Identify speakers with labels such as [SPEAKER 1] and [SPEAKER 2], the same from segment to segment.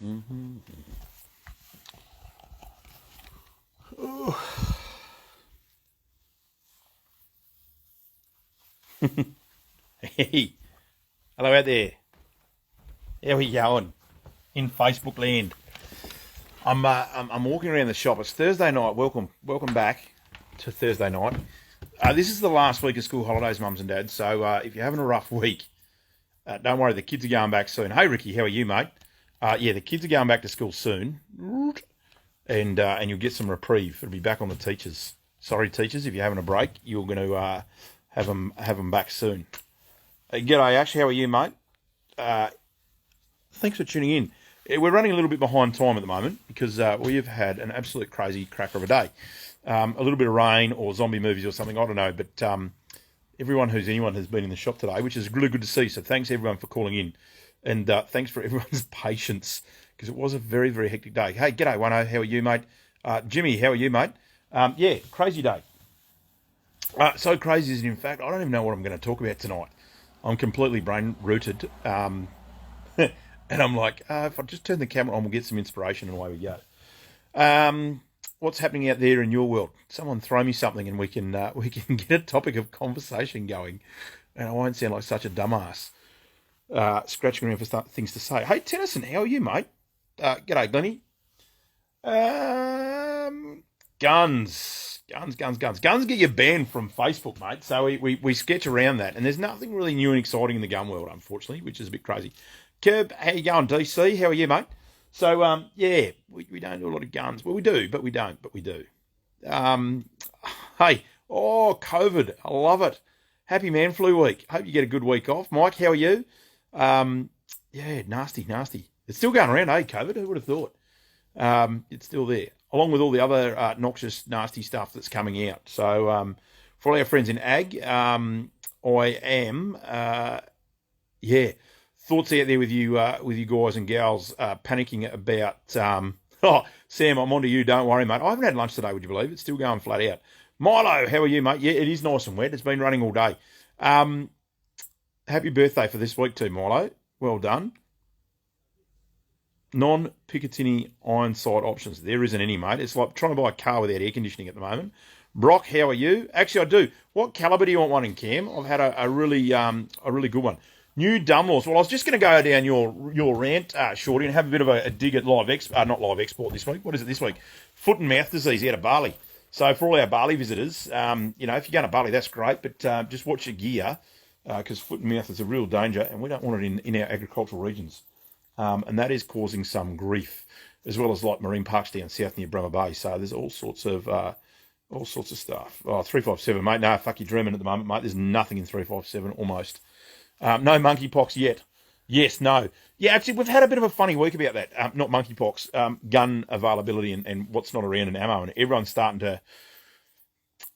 [SPEAKER 1] Mm-hmm. Hey, hello out there. How we going in Facebook land? I'm walking around the shop. It's Thursday night. Welcome back to Thursday night. This is the last week of school holidays, mums and dads. So if you're having a rough week, don't worry. The kids are going back soon. Hey, Ricky, how are you, mate? Yeah, the kids are going back to school soon, and you'll get some reprieve. It'll be back on the teachers. Sorry, teachers, if you're having a break, you're going to have them back soon. G'day, Ash. How are you, mate? Uh, Thanks for tuning in. We're running a little bit behind time at the moment because we've had an absolute crazy cracker of a day. A little bit of rain or zombie movies or something, I don't know. But anyone has been in the shop today, which is really good to see. So thanks everyone for calling in. And thanks for everyone's patience because it was a very, very hectic day. Hey, g'day, Wano. How are you, mate? Jimmy, how are you, mate? Yeah, crazy day. So crazy is, in fact, I don't even know what I'm going to talk about tonight. I'm completely brain rooted. And I'm like, if I just turn the camera on, we'll get some inspiration and away we go. What's happening out there in your world? Someone throw me something and we can get a topic of conversation going. And I won't sound like such a dumbass scratching around for things to say. Hey, Tennyson, how are you, mate? G'day, Glennie. Guns get you banned from Facebook, mate. So we sketch around that. And there's nothing really new and exciting in the gun world, unfortunately, which is a bit crazy. Kerb, how you going, DC? How are you, mate? So, yeah, we don't do a lot of guns. Well, we do, but we don't, but we do. Um, hey, COVID. I love it. Happy Man Flu Week. Hope you get a good week off. Mike, how are you? Um, yeah, nasty, nasty. It's still going around, eh, COVID? Who would have thought? It's still there, along with all the other noxious, nasty stuff that's coming out. So, for all our friends in ag, I am, yeah, thoughts out there with you guys and gals panicking about. Oh, Sam, I'm on to you. Don't worry, mate. I haven't had lunch today. Would you believe it's still going flat out? Milo, how are you, mate? Yeah, it is nice and wet. It's been raining all day. Um, Happy birthday for this week too, Milo. Well done. Non-Picatinny iron sight options. There isn't any, mate. It's like trying to buy a car without air conditioning at the moment. Brock, how are you? Actually, I do. What caliber do you want one in, Cam? I've had a really good one. New dumb laws. Well, I was just going to go down your rant, Shorty, and have a bit of a dig at not live export this week. What is it this week? Foot and mouth disease out of Bali. So for all our Bali visitors, if you're going to Bali, that's great, but just watch your gear because foot and mouth is a real danger, and we don't want it in our agricultural regions. And that is causing some grief, as well as like marine parks down south near Bremer Bay. So there's all sorts of stuff. Oh, 357, mate. No, fuck, you're dreaming at the moment, mate. There's nothing in 357, almost. No monkeypox yet. Yes, no. Yeah, actually, we've had a bit of a funny week about that. Not monkeypox, gun availability and what's not around in ammo. And everyone's starting to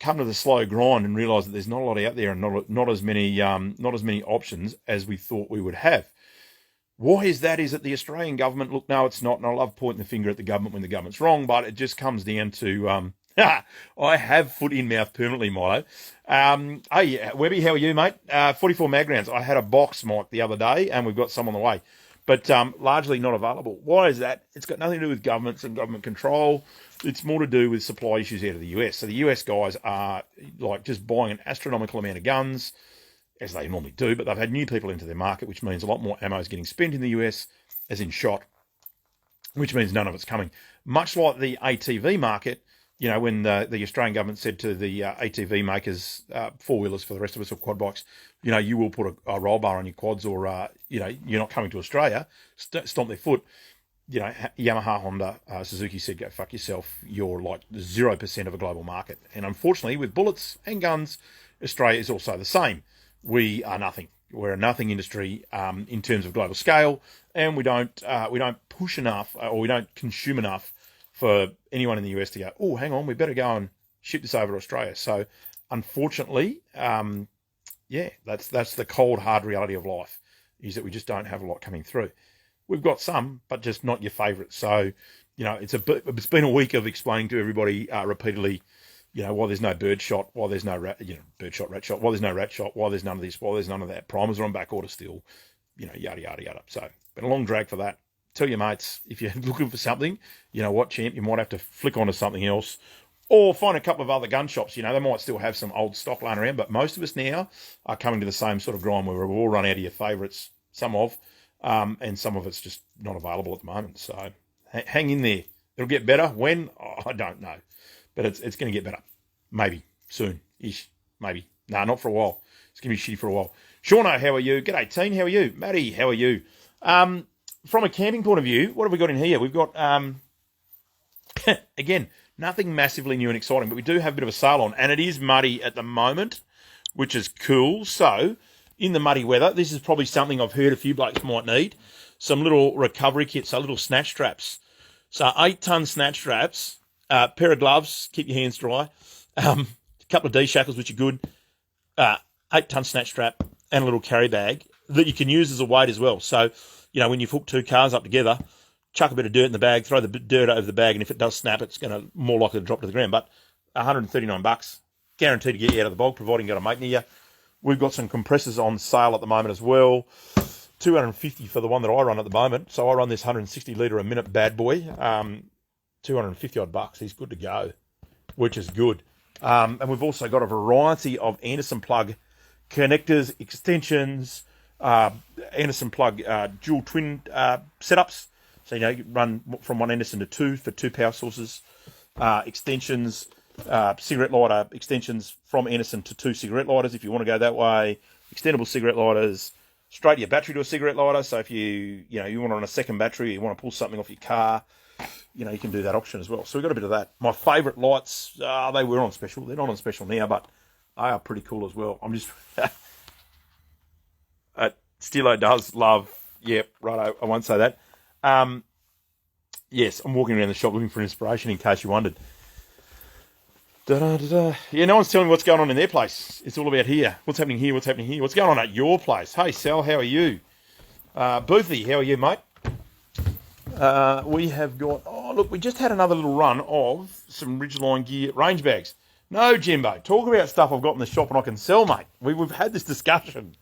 [SPEAKER 1] come to the slow grind and realise that there's not a lot out there and not as many options as we thought we would have. Why is that? Is it the Australian government? Look, no, it's not. And I love pointing the finger at the government when the government's wrong, but it just comes down to, I have foot in mouth permanently, Milo. Hey, Webby, how are you, mate? 44 mag rounds. I had a box, Mike, the other day, and we've got some on the way, but largely not available. Why is that? It's got nothing to do with governments and government control. It's more to do with supply issues out of the US. So the US guys are like just buying an astronomical amount of guns, as they normally do, but they've had new people into their market, which means a lot more ammo is getting spent in the US, as in shot, which means none of it's coming. Much like the ATV market, when the Australian government said to the ATV makers, four-wheelers for the rest of us, or quad bikes, you will put a roll bar on your quads, or, you're not coming to Australia, stomp their foot. Yamaha, Honda, Suzuki said, go fuck yourself. You're like 0% of a global market. And unfortunately, with bullets and guns, Australia is also the same. We are nothing. We're a nothing industry in terms of global scale, and we don't push enough, or we don't consume enough for anyone in the US to go, oh, hang on, we better go and ship this over to Australia. So, unfortunately, that's the cold, hard reality of life, is that we just don't have a lot coming through. We've got some, but just not your favourite. So, it's been a week of explaining to everybody repeatedly, why there's no bird shot, why there's no rat shot, why there's no rat shot, why there's none of this, why there's none of that. Primers are on back order still, yada, yada, yada. So, been a long drag for that. tell your mates, if you're looking for something, you know what, champ, you might have to flick onto something else. Or find a couple of other gun shops. You know, they might still have some old stock lying around, but most of us now are coming to the same sort of grind where we've all run out of your favourites, and some of it's just not available at the moment. So hang in there. It'll get better. When? Oh, I don't know. But it's going to get better. Maybe. Soon-ish. Maybe. No, not for a while. It's going to be shitty for a while. Shauno, how are you? G'day, Teen. How are you? Matty, how are you? From a camping point of view, what have we got in here? We've got, again, nothing massively new and exciting, but we do have a bit of a sale on, and it is muddy at the moment, which is cool. So, in the muddy weather, this is probably something I've heard a few blokes might need. Some little recovery kits, so little snatch straps. So 8-ton snatch straps, pair of gloves, keep your hands dry, a couple of D-shackles, which are good, 8-ton snatch strap, and a little carry bag that you can use as a weight as well. So, you know, when you've hooked two cars up together, chuck a bit of dirt in the bag, throw the dirt over the bag, and if it does snap, it's going to more likely to drop to the ground. But $139, guaranteed to get you out of the bog, providing you've got a mate near you. We've got some compressors on sale at the moment as well. $250 for the one that I run at the moment. So I run this 160 litre a minute bad boy. $250 odd bucks. He's good to go, which is good. And we've also got a variety of Anderson plug connectors, extensions, Anderson plug dual twin setups. So, you know, you run from one Anderson to two for two power sources, extensions, cigarette lighter extensions from Anderson to two cigarette lighters if you want to go that way, extendable cigarette lighters, straight your battery to a cigarette lighter. So if you want to run a second battery, you want to pull something off your car, you know, you can do that option as well. So we've got a bit of that. My favourite lights, they were on special. They're not on special now, but they are pretty cool as well. I'm just... Steelo does love... Yep, right, I won't say that. Yes, I'm walking around the shop looking for inspiration in case you wondered. Da-da-da-da. Yeah, no one's telling me what's going on in their place. It's all about here. What's happening here? What's happening here? What's going on at your place? Hey, Sal, how are you? Boothie, how are you, mate? We have got... Oh, look, we just had another little run of some Ridgeline gear range bags. No, Jimbo, talk about stuff I've got in the shop and I can sell, mate. We've had this discussion.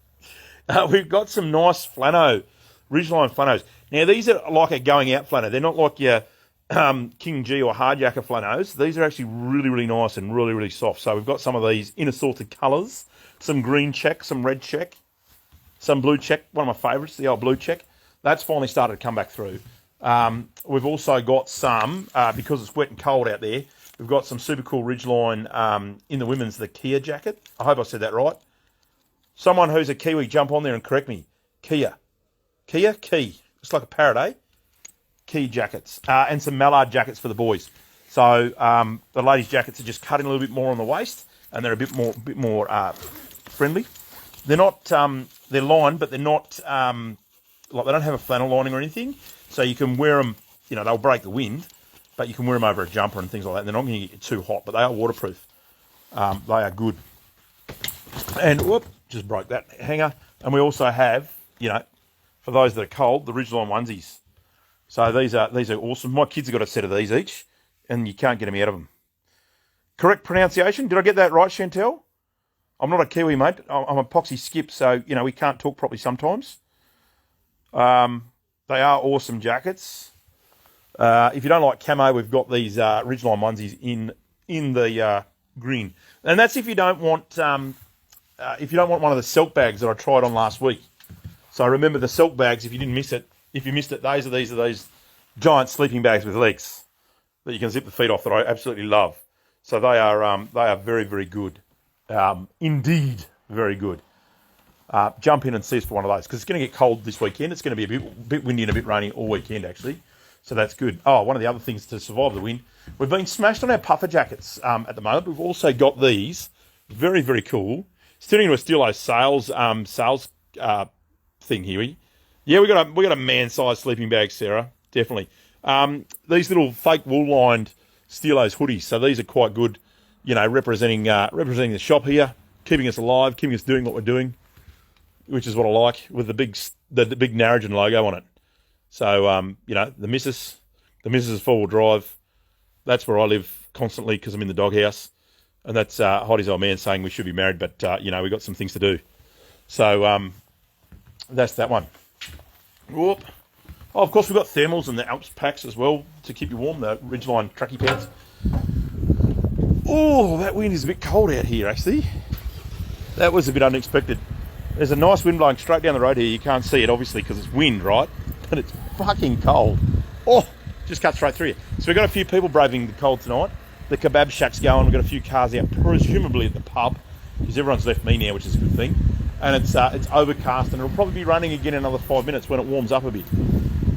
[SPEAKER 1] We've got some nice Ridgeline flanos. Now, these are like a going out flano. They're not like your King G or Hardjacker flanos. These are actually really, really nice and really, really soft. So we've got some of these in assorted colours. Some green check, some red check, some blue check. One of my favourites, the old blue check. That's finally started to come back through. We've also got some, because it's wet and cold out there, we've got some super cool Ridgeline in the women's, the Kia jacket. I hope I said that right. Someone who's a Kiwi, jump on there and correct me. Key. It's like a parrot, eh? Key jackets. And some mallard jackets for the boys. So the ladies' jackets are just cutting a little bit more on the waist, and they're a bit more friendly. They're not, they're lined, but they're not, like they don't have a flannel lining or anything. So you can wear them, you know, they'll break the wind, but you can wear them over a jumper and things like that. And they're not going to get too hot, but they are waterproof. They are good. And, whoop, just broke that hanger. And we also have, you know, for those that are cold, the Ridgeline onesies. So these are awesome. My kids have got a set of these each, and you can't get them out of them. Correct pronunciation? Did I get that right, Chantel? I'm not a Kiwi, mate. I'm a poxy skip, so, you know, we can't talk properly sometimes. They are awesome jackets. If you don't like camo, we've got these Ridgeline onesies in the green. And that's if you don't want one of the silk bags that I tried on last week. So remember the silk bags, if you missed it, these are these giant sleeping bags with legs that you can zip the feet off that I absolutely love. So they are very, very good. Indeed, very good. Jump in and see us for one of those, because it's going to get cold this weekend. It's going to be a bit windy and a bit rainy all weekend, actually. So that's good. Oh, one of the other things to survive the wind, we've been smashed on our puffer jackets at the moment. We've also got these, very, very cool. Turning into a Steelo sales thing here. Yeah, we got a man-sized sleeping bag, Sarah, definitely. These little fake wool-lined Steelo's hoodies. So these are quite good, you know, representing the shop here, keeping us alive, keeping us doing what we're doing, which is what I like, with the big Narrogin logo on it. So, you know, the missus is four-wheel drive. That's where I live constantly because I'm in the doghouse. And that's Heidi's old man saying we should be married, but, you know, we've got some things to do. So, that's that one. Whoop. Oh, of course, we've got thermals and the Alps packs as well to keep you warm, the Ridgeline trackie pants. Oh, that wind is a bit cold out here, actually. That was a bit unexpected. There's a nice wind blowing straight down the road here. You can't see it, obviously, because it's wind, right? But it's fucking cold. Oh, just cut straight through you. So we've got a few people braving the cold tonight. The kebab shack's going. We've got a few cars out, presumably at the pub, because everyone's left me now, which is a good thing. And it's overcast, and it'll probably be raining again in another 5 minutes when it warms up a bit.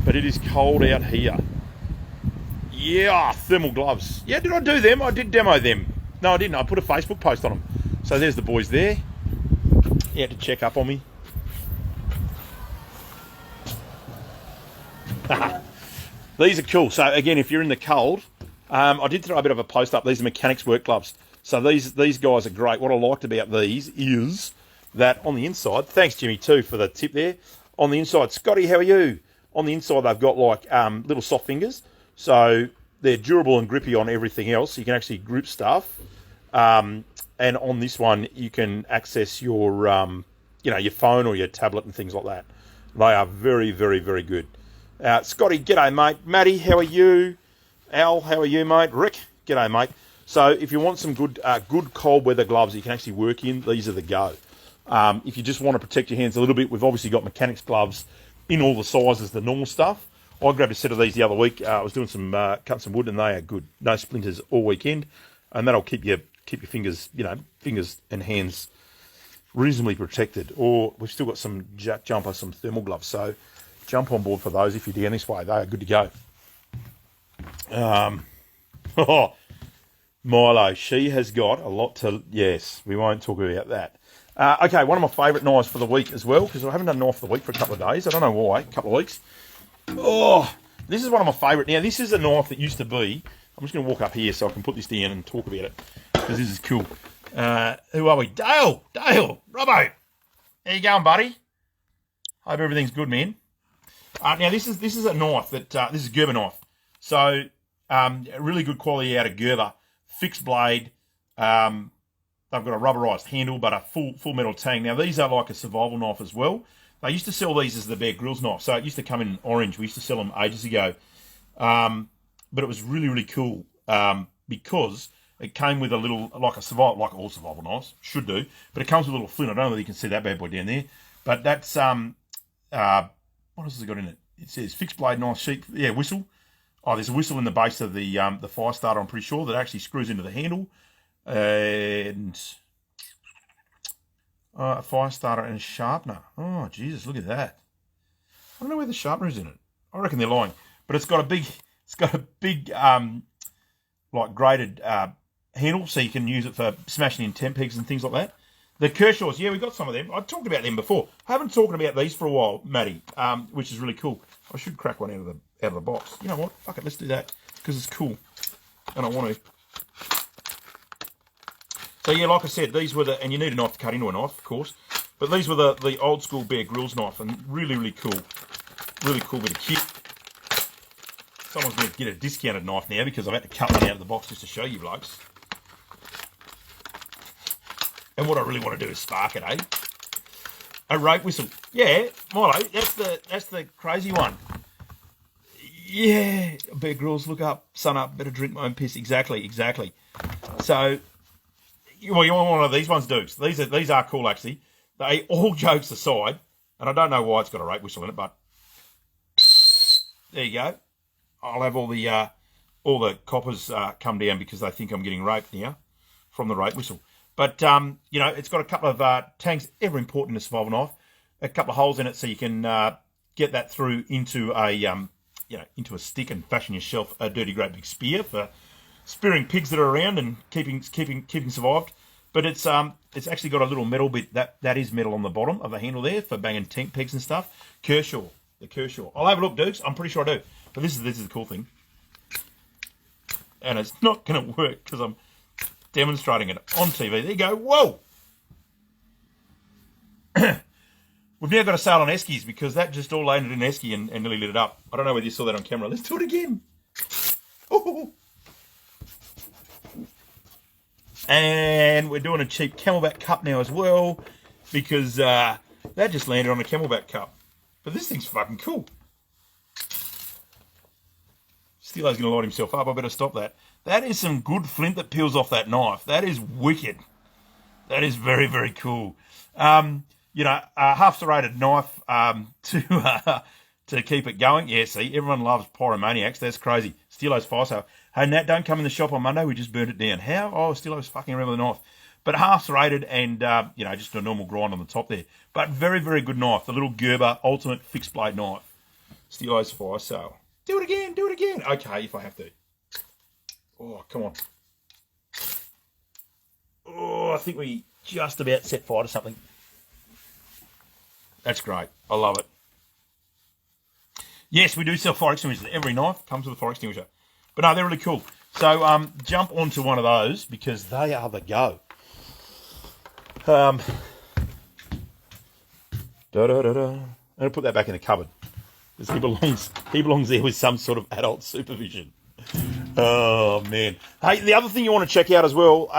[SPEAKER 1] But it is cold out here. Yeah, thermal gloves. Yeah, did I do them? I did demo them. No, I didn't. I put a Facebook post on them. So there's the boys there. You had to check up on me. These are cool. So again, if you're in the cold, I did throw a bit of a post up. These are mechanics work gloves. So these guys are great. What I liked about these is that on the inside, thanks Jimmy too for the tip there. On the inside, Scotty, how are you? On the inside, they've got like little soft fingers. So they're durable and grippy on everything else. You can actually grip stuff. And on this one, you can access your, your phone or your tablet and things like that. They are very, very, very good. Scotty, g'day, mate. Matty, how are you? Al, how are you, mate? Rick, g'day, mate. So if you want some good cold weather gloves that you can actually work in, these are the go. If you just want to protect your hands a little bit, we've obviously got mechanics gloves in all the sizes, the normal stuff. I grabbed a set of these the other week. I was doing some cutting some wood, and they are good. No splinters all weekend, and that'll keep your fingers, fingers and hands reasonably protected. Or we've still got some jack jumper, some thermal gloves. So jump on board for those if you're down this way. They are good to go. Milo, she has got a lot to... Yes, we won't talk about that. Okay, one of my favourite knives for the week as well, because I haven't done a knife for the week for a couple of days. I don't know why, a couple of weeks. Oh, this is one of my favourite. Now, this is a knife that used to be... I'm just going to walk up here so I can put this down and talk about it, because this is cool. Who are we? Dale, Robbo. How you going, buddy? Hope everything's good, man. Now, this is a knife that... this is a Gerber knife. So, really good quality out of Gerber. Fixed blade. They've got a rubberised handle, but a full metal tang. Now, these are like a survival knife as well. They used to sell these as the Bear Grylls knife. So it used to come in orange. We used to sell them ages ago. But it was really, really cool because it came with a little, like all survival knives, should do. But it comes with a little flint. I don't know whether you can see that bad boy down there. But that's, what else has it got in it? It says fixed blade knife sheet. Yeah, whistle. Oh, there's a whistle in the base of the fire starter, I'm pretty sure, that actually screws into the handle. And a fire starter and a sharpener. Oh, Jesus, look at that. I don't know where the sharpener is in it. I reckon they're lying. But it's got a big, like graded handle, so you can use it for smashing in tent pegs and things like that. The Kershaws, yeah, we got some of them. I talked about them before. I haven't talked about these for a while, Matty, which is really cool. I should crack one out of the box. You know what? Fuck it, let's do that because it's cool, and I want to. So yeah, like I said, these were and you need a knife to cut into a knife, of course, but these were the old school Bear Grylls knife, and really, really cool bit of kit. Someone's going to get a discounted knife now because I've had to cut one out of the box just to show you blokes. And what I really want to do is spark it, eh? A rope whistle. Yeah, Milo, that's the crazy one. Yeah, Bear Grylls, look up, sun up, better drink my own piss. Exactly. So, well, you want one of these ones, Dukes. These are cool, actually. They, all jokes aside, and I don't know why it's got a rope whistle in it, but there you go. I'll have all the coppers come down because they think I'm getting raped now from the rope whistle. But, it's got a couple of tangs, ever important in a survival knife, a couple of holes in it so you can get that through into a stick and fashion yourself a dirty great big spear for spearing pigs that are around and keeping survived. But it's actually got a little metal bit, that is metal on the bottom of the handle there for banging tent pegs and stuff. The Kershaw. I'll have a look, Dukes. I'm pretty sure I do. But this is the cool thing. And it's not going to work because I'm demonstrating it on TV. There you go. Whoa! We've now got a sail on Eskies because that just all landed in Esky and nearly lit it up. I don't know whether you saw that on camera. Let's do it again. Ooh. And we're doing a cheap Camelback cup now as well because that just landed on a Camelback cup. But this thing's fucking cool. Steelo's going to light himself up. I better stop that. That is some good flint that peels off that knife. That is wicked. That is very, very cool. A half serrated knife to keep it going. Yeah, see, everyone loves pyromaniacs. That's crazy. Steelo's fire sale. Hey, Nat, don't come in the shop on Monday. We just burnt it down. How? Oh, Steelo's fucking around with a knife. But half serrated and, just a normal grind on the top there. But very, very good knife. The little Gerber ultimate fixed blade knife. Steelo's fire sale. Do it again. Do it again. Okay, if I have to. Oh, come on. Oh, I think we just about set fire to something. That's great. I love it. Yes, we do sell fire extinguishers. Every knife comes with a fire extinguisher. But no, they're really cool. So jump onto one of those because they are the go. I'm going to put that back in the cupboard because he belongs there with some sort of adult supervision. Oh, man. Hey, the other thing you want to check out as well,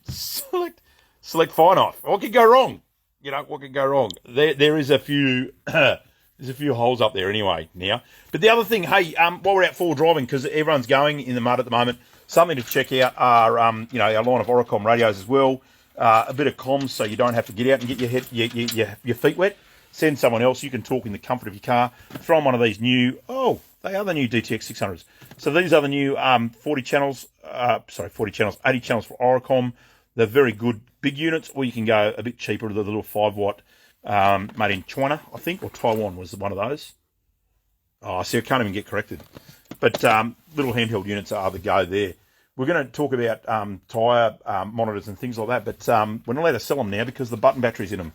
[SPEAKER 1] select fire knife. What could go wrong? What could go wrong? There is a few there's a few holes up there anyway now. But the other thing, hey, while we're out four driving, because everyone's going in the mud at the moment, something to check out are, our line of Oricom radios as well. A bit of comms so you don't have to get out and get your feet wet. Send someone else. You can talk in the comfort of your car. Throw on one of these new, they are the new DTX 600s. So these are the new 80 channels for Oricom. They're very good big units, or you can go a bit cheaper to the little 5-watt made in China, I think, or Taiwan was one of those. Oh, see, I can't even get corrected. But little handheld units are the go there. We're going to talk about tyre monitors and things like that, but we're not allowed to sell them now because the button battery's in them,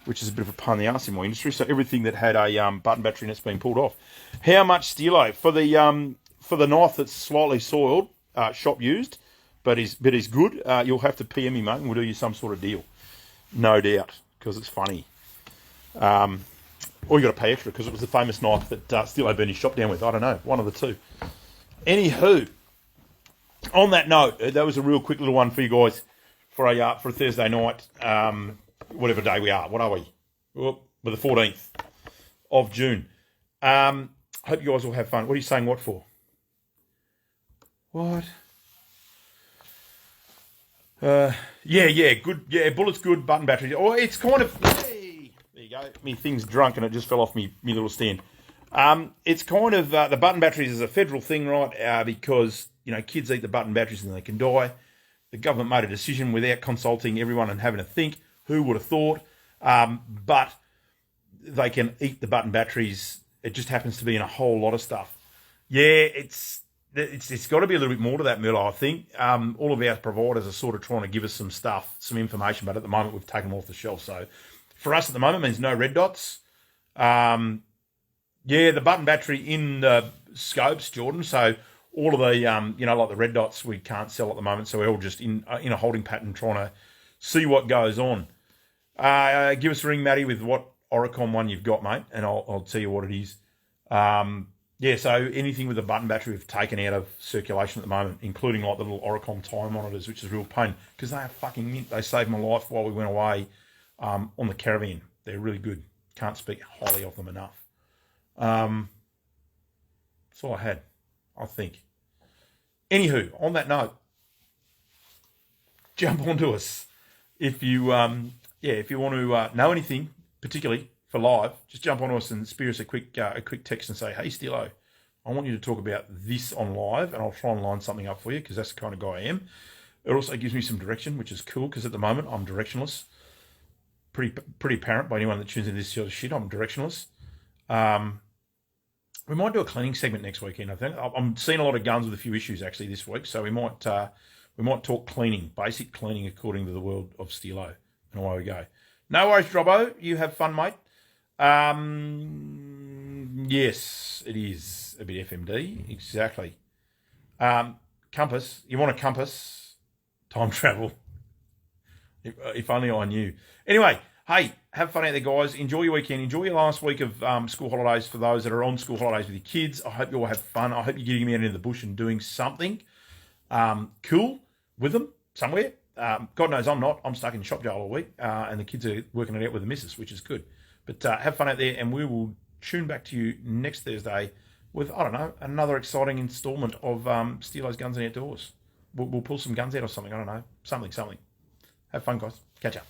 [SPEAKER 1] which is a bit of a pain in the arse in my industry. So everything that had a button battery in it's been pulled off. How much Steelo for the knife that's slightly soiled, shop used, but is good? You'll have to PM me, mate, and we'll do you some sort of deal, no doubt, because it's funny. Or you got to pay extra because it was the famous knife that Steelo burned his shop down with. I don't know, one of the two. Anywho, on that note, that was a real quick little one for you guys for a Thursday night, whatever day we are. What are we? Well, we're the 14th of June. Hope you guys will have fun. What are you saying what for? What? Yeah, good. Yeah, bullet's good, button battery. Oh, it's kind of... Hey, there you go. Me thing's drunk and it just fell off me little stand. It's kind of... the button batteries is a federal thing, right? Because, kids eat the button batteries and they can die. The government made a decision without consulting everyone and having a think. Who would have thought? But they can eat the button batteries. It just happens to be in a whole lot of stuff. Yeah, it's got to be a little bit more to that, Miller, I think. All of our providers are sort of trying to give us some stuff, some information, but at the moment we've taken them off the shelf. So for us at the moment, it means no red dots. The button battery in the scopes, Jordan. So all of the, like the red dots we can't sell at the moment. So we're all just in a holding pattern trying to see what goes on. Give us a ring, Matty, with what Oricom one you've got, mate, and I'll tell you what it is. So anything with a button battery we've taken out of circulation at the moment, including like the little Oricom time monitors, which is a real pain because they are fucking mint. They saved my life while we went away on the caravan. They're really good. Can't speak highly of them enough. That's all I had, I think. Anywho, on that note, jump onto us. If you want to know anything, particularly for live, just jump onto us and spear us a quick text and say, hey, Steelo, I want you to talk about this on live, and I'll try and line something up for you because that's the kind of guy I am. It also gives me some direction, which is cool because at the moment I'm directionless. Pretty apparent by anyone that tunes into this sort of shit. I'm directionless. We might do a cleaning segment next weekend, I think. I'm seeing a lot of guns with a few issues actually this week, so we might talk cleaning, basic cleaning according to the world of Steelo, and away we go. No worries, Drobbo. You have fun, mate. Yes, it is a bit FMD, exactly. Compass. You want a compass? Time travel. If only I knew. Anyway, hey, have fun out there, guys. Enjoy your weekend. Enjoy your last week of school holidays for those that are on school holidays with your kids. I hope you all have fun. I hope you're getting out into the bush and doing something cool with them somewhere. God knows I'm not. I'm stuck in shop jail all week, and the kids are working it out with the missus, which is good. But have fun out there, and we will tune back to you next Thursday with, I don't know, another exciting instalment of Steelo's Guns and Outdoors. We'll pull some guns out or something. I don't know. Something. Have fun, guys. Catch up.